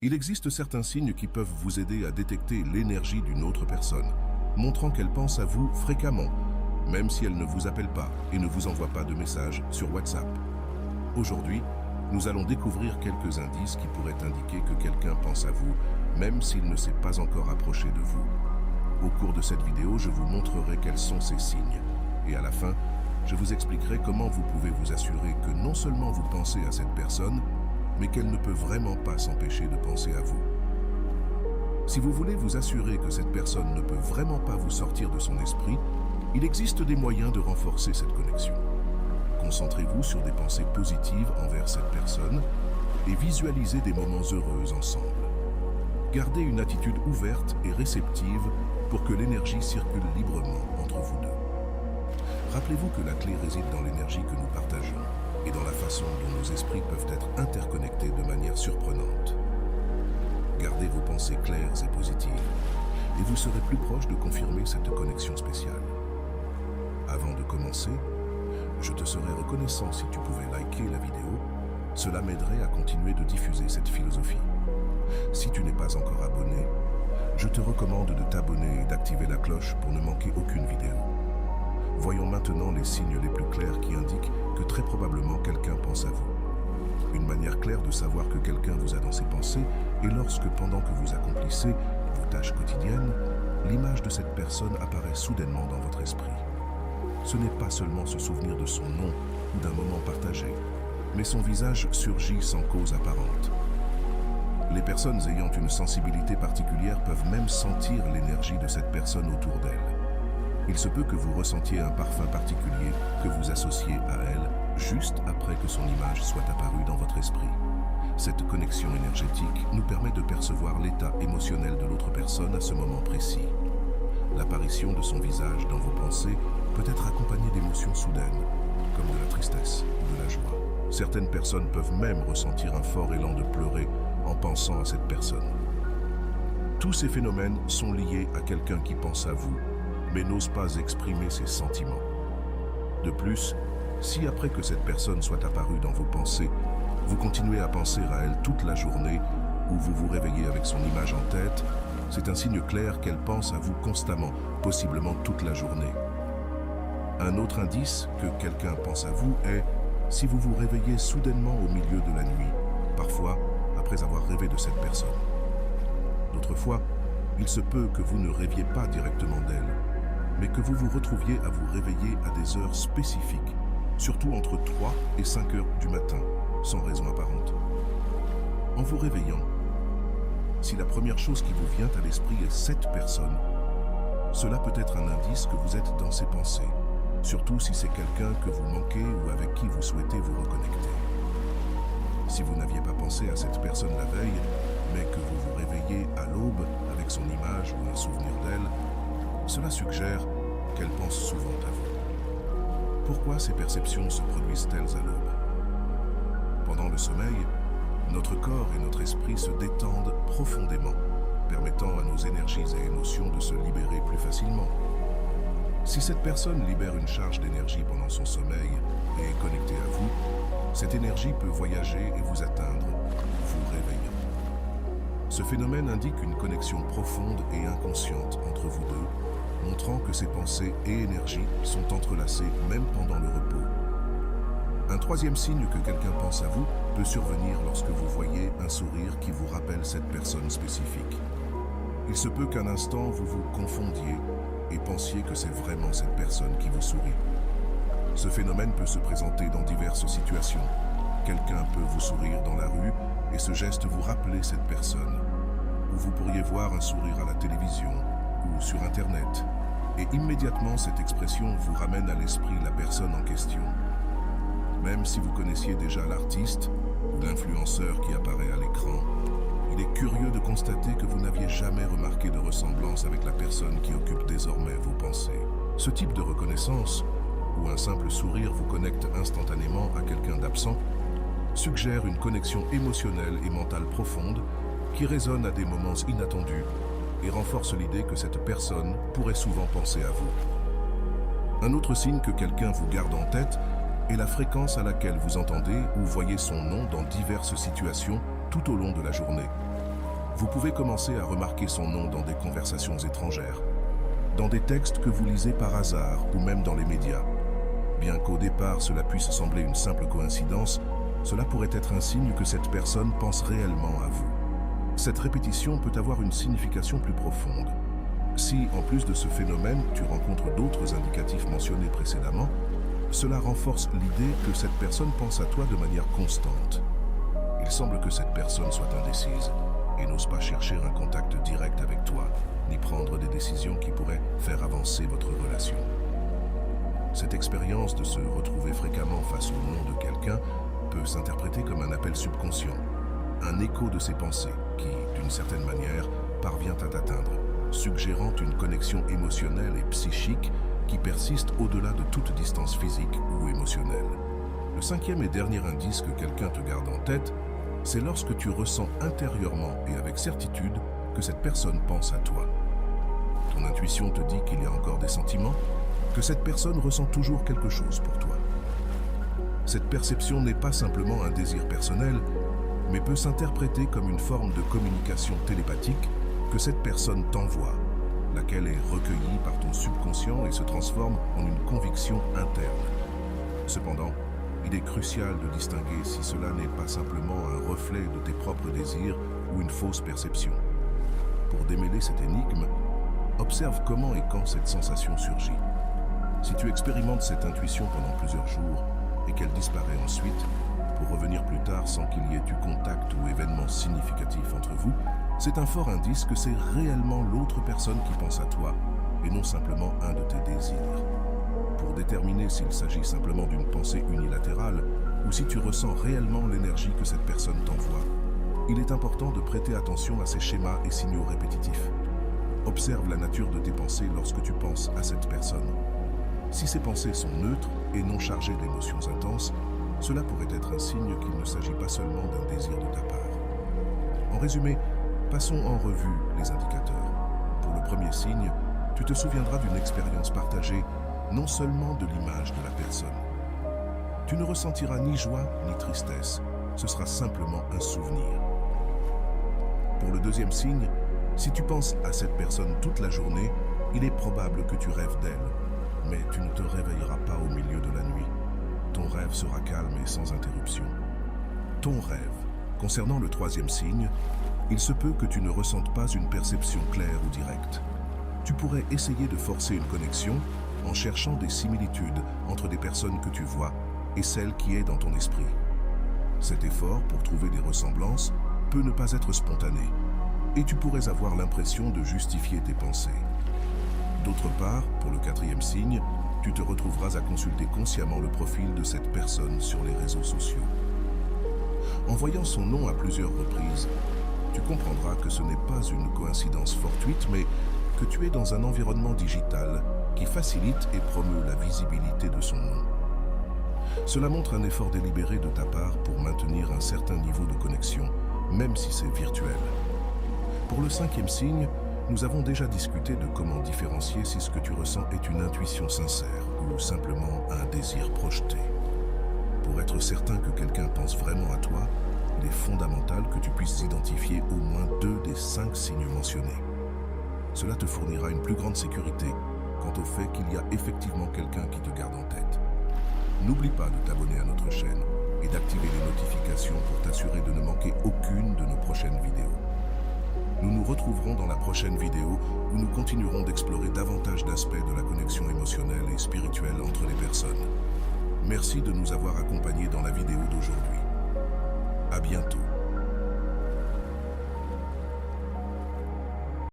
Il existe certains signes qui peuvent vous aider à détecter l'énergie d'une autre personne, montrant qu'elle pense à vous fréquemment, même si elle ne vous appelle pas et ne vous envoie pas de messages sur WhatsApp. Aujourd'hui, nous allons découvrir quelques indices qui pourraient indiquer que quelqu'un pense à vous, même s'il ne s'est pas encore approché de vous. Au cours de cette vidéo, je vous montrerai quels sont ces signes. Et à la fin, je vous expliquerai comment vous pouvez vous assurer que non seulement vous pensez à cette personne, mais qu'elle ne peut vraiment pas s'empêcher de penser à vous. Si vous voulez vous assurer que cette personne ne peut vraiment pas vous sortir de son esprit, il existe des moyens de renforcer cette connexion. Concentrez-vous sur des pensées positives envers cette personne et visualisez des moments heureux ensemble. Gardez une attitude ouverte et réceptive pour que l'énergie circule librement entre vous deux. Rappelez-vous que la clé réside dans l'énergie que nous partageons et dans la façon dont nos esprits peuvent être interconnectés de manière surprenante. Gardez vos pensées claires et positives et vous serez plus proche de confirmer cette connexion spéciale. Avant de commencer, je te serais reconnaissant si tu pouvais liker la vidéo. Cela m'aiderait à continuer de diffuser cette philosophie. Si tu n'es pas encore abonné, je te recommande de t'abonner et d'activer la cloche pour ne manquer aucune vidéo. Voyons maintenant les signes les plus clairs qui indiquent que très probablement quelqu'un pense à vous. Une manière claire de savoir que quelqu'un vous a dans ses pensées est lorsque, pendant que vous accomplissez vos tâches quotidiennes, l'image de cette personne apparaît soudainement dans votre esprit. Ce n'est pas seulement se souvenir de son nom ou d'un moment partagé, mais son visage surgit sans cause apparente. Les personnes ayant une sensibilité particulière peuvent même sentir l'énergie de cette personne autour d'elle. Il se peut que vous ressentiez un parfum particulier que vous associez à elle juste après que son image soit apparue dans votre esprit. Cette connexion énergétique nous permet de percevoir l'état émotionnel de l'autre personne à ce moment précis. L'apparition de son visage dans vos pensées peut être accompagnée d'émotions soudaines, comme de la tristesse ou de la joie. Certaines personnes peuvent même ressentir un fort élan de pleurer en pensant à cette personne. Tous ces phénomènes sont liés à quelqu'un qui pense à vous, mais n'ose pas exprimer ses sentiments. De plus, si après que cette personne soit apparue dans vos pensées, vous continuez à penser à elle toute la journée ou vous vous réveillez avec son image en tête, c'est un signe clair qu'elle pense à vous constamment, possiblement toute la journée. Un autre indice que quelqu'un pense à vous est si vous vous réveillez soudainement au milieu de la nuit, parfois après avoir rêvé de cette personne. D'autres fois, il se peut que vous ne rêviez pas directement d'elle, mais que vous vous retrouviez à vous réveiller à des heures spécifiques, surtout entre 3 et 5 heures du matin, sans raison apparente. En vous réveillant, si la première chose qui vous vient à l'esprit est cette personne, cela peut être un indice que vous êtes dans ses pensées, surtout si c'est quelqu'un que vous manquez ou avec qui vous souhaitez vous reconnecter. Si vous n'aviez pas pensé à cette personne la veille, mais que vous vous réveillez à l'aube avec son image ou un souvenir d'elle, cela suggère qu'elle pense souvent à vous. Pourquoi ces perceptions se produisent-elles à l'aube? Pendant le sommeil, notre corps et notre esprit se détendent profondément, permettant à nos énergies et émotions de se libérer plus facilement. Si cette personne libère une charge d'énergie pendant son sommeil et est connectée à vous, cette énergie peut voyager et vous atteindre, vous réveillant. Ce phénomène indique une connexion profonde et inconsciente entre vous deux, montrant que ces pensées et énergies sont entrelacées même pendant le repos. Un troisième signe que quelqu'un pense à vous peut survenir lorsque vous voyez un sourire qui vous rappelle cette personne spécifique. Il se peut qu'un instant vous vous confondiez et pensiez que c'est vraiment cette personne qui vous sourit. Ce phénomène peut se présenter dans diverses situations. Quelqu'un peut vous sourire dans la rue et ce geste vous rappeler cette personne. Ou vous pourriez voir un sourire à la télévision ou sur Internet. Et immédiatement, cette expression vous ramène à l'esprit la personne en question. Même si vous connaissiez déjà l'artiste ou l'influenceur qui apparaît à l'écran, il est curieux de constater que vous n'aviez jamais remarqué de ressemblance avec la personne qui occupe désormais vos pensées. Ce type de reconnaissance, où un simple sourire vous connecte instantanément à quelqu'un d'absent, suggère une connexion émotionnelle et mentale profonde qui résonne à des moments inattendus et renforce l'idée que cette personne pourrait souvent penser à vous. Un autre signe que quelqu'un vous garde en tête est la fréquence à laquelle vous entendez ou voyez son nom dans diverses situations tout au long de la journée. Vous pouvez commencer à remarquer son nom dans des conversations étrangères, dans des textes que vous lisez par hasard ou même dans les médias. Bien qu'au départ cela puisse sembler une simple coïncidence, cela pourrait être un signe que cette personne pense réellement à vous. Cette répétition peut avoir une signification plus profonde. Si, en plus de ce phénomène, tu rencontres d'autres indicatifs mentionnés précédemment, cela renforce l'idée que cette personne pense à toi de manière constante. Il semble que cette personne soit indécise et n'ose pas chercher un contact direct avec toi, ni prendre des décisions qui pourraient faire avancer votre relation. Cette expérience de se retrouver fréquemment face au nom de quelqu'un peut s'interpréter comme un appel subconscient, un écho de ses pensées qui, d'une certaine manière, parvient à t'atteindre, suggérant une connexion émotionnelle et psychique qui persiste au-delà de toute distance physique ou émotionnelle. Le cinquième et dernier indice que quelqu'un te garde en tête, c'est lorsque tu ressens intérieurement et avec certitude que cette personne pense à toi. Ton intuition te dit qu'il y a encore des sentiments, que cette personne ressent toujours quelque chose pour toi. Cette perception n'est pas simplement un désir personnel, mais peut s'interpréter comme une forme de communication télépathique que cette personne t'envoie, laquelle est recueillie par ton subconscient et se transforme en une conviction interne. Cependant, il est crucial de distinguer si cela n'est pas simplement un reflet de tes propres désirs ou une fausse perception. Pour démêler cette énigme, observe comment et quand cette sensation surgit. Si tu expérimentes cette intuition pendant plusieurs jours et qu'elle disparaît ensuite, pour revenir plus tard sans qu'il y ait eu contact ou événement significatif entre vous, c'est un fort indice que c'est réellement l'autre personne qui pense à toi et non simplement un de tes désirs. Pour déterminer s'il s'agit simplement d'une pensée unilatérale ou si tu ressens réellement l'énergie que cette personne t'envoie, il est important de prêter attention à ces schémas et signaux répétitifs. Observe la nature de tes pensées lorsque tu penses à cette personne. Si ces pensées sont neutres et non chargées d'émotions intenses, cela pourrait être un signe qu'il ne s'agit pas seulement d'un désir de ta part. En résumé, passons en revue les indicateurs. Pour le premier signe, tu te souviendras d'une expérience partagée, non seulement de l'image de la personne. Tu ne ressentiras ni joie ni tristesse, ce sera simplement un souvenir. Pour le deuxième signe, si tu penses à cette personne toute la journée, il est probable que tu rêves d'elle, mais tu ne te réveilleras pas au milieu de la nuit. Ton rêve sera calme et sans interruption. Ton rêve. Concernant le troisième signe, il se peut que tu ne ressentes pas une perception claire ou directe. Tu pourrais essayer de forcer une connexion en cherchant des similitudes entre des personnes que tu vois et celles qui est dans ton esprit. Cet effort pour trouver des ressemblances peut ne pas être spontané, et tu pourrais avoir l'impression de justifier tes pensées. D'autre part, pour le quatrième signe, tu te retrouveras à consulter consciemment le profil de cette personne sur les réseaux sociaux. En voyant son nom à plusieurs reprises, tu comprendras que ce n'est pas une coïncidence fortuite, mais que tu es dans un environnement digital qui facilite et promeut la visibilité de son nom. Cela montre un effort délibéré de ta part pour maintenir un certain niveau de connexion, même si c'est virtuel. Pour le cinquième signe, nous avons déjà discuté de comment différencier si ce que tu ressens est une intuition sincère ou simplement un désir projeté. Pour être certain que quelqu'un pense vraiment à toi, il est fondamental que tu puisses identifier au moins 2 des 5 signes mentionnés. Cela te fournira une plus grande sécurité quant au fait qu'il y a effectivement quelqu'un qui te garde en tête. N'oublie pas de t'abonner à notre chaîne et d'activer les notifications pour t'assurer de ne manquer aucune de nos prochaines vidéos. Nous nous retrouverons dans la prochaine vidéo où nous continuerons d'explorer davantage d'aspects de la connexion émotionnelle et spirituelle entre les personnes. Merci de nous avoir accompagnés dans la vidéo d'aujourd'hui. À bientôt.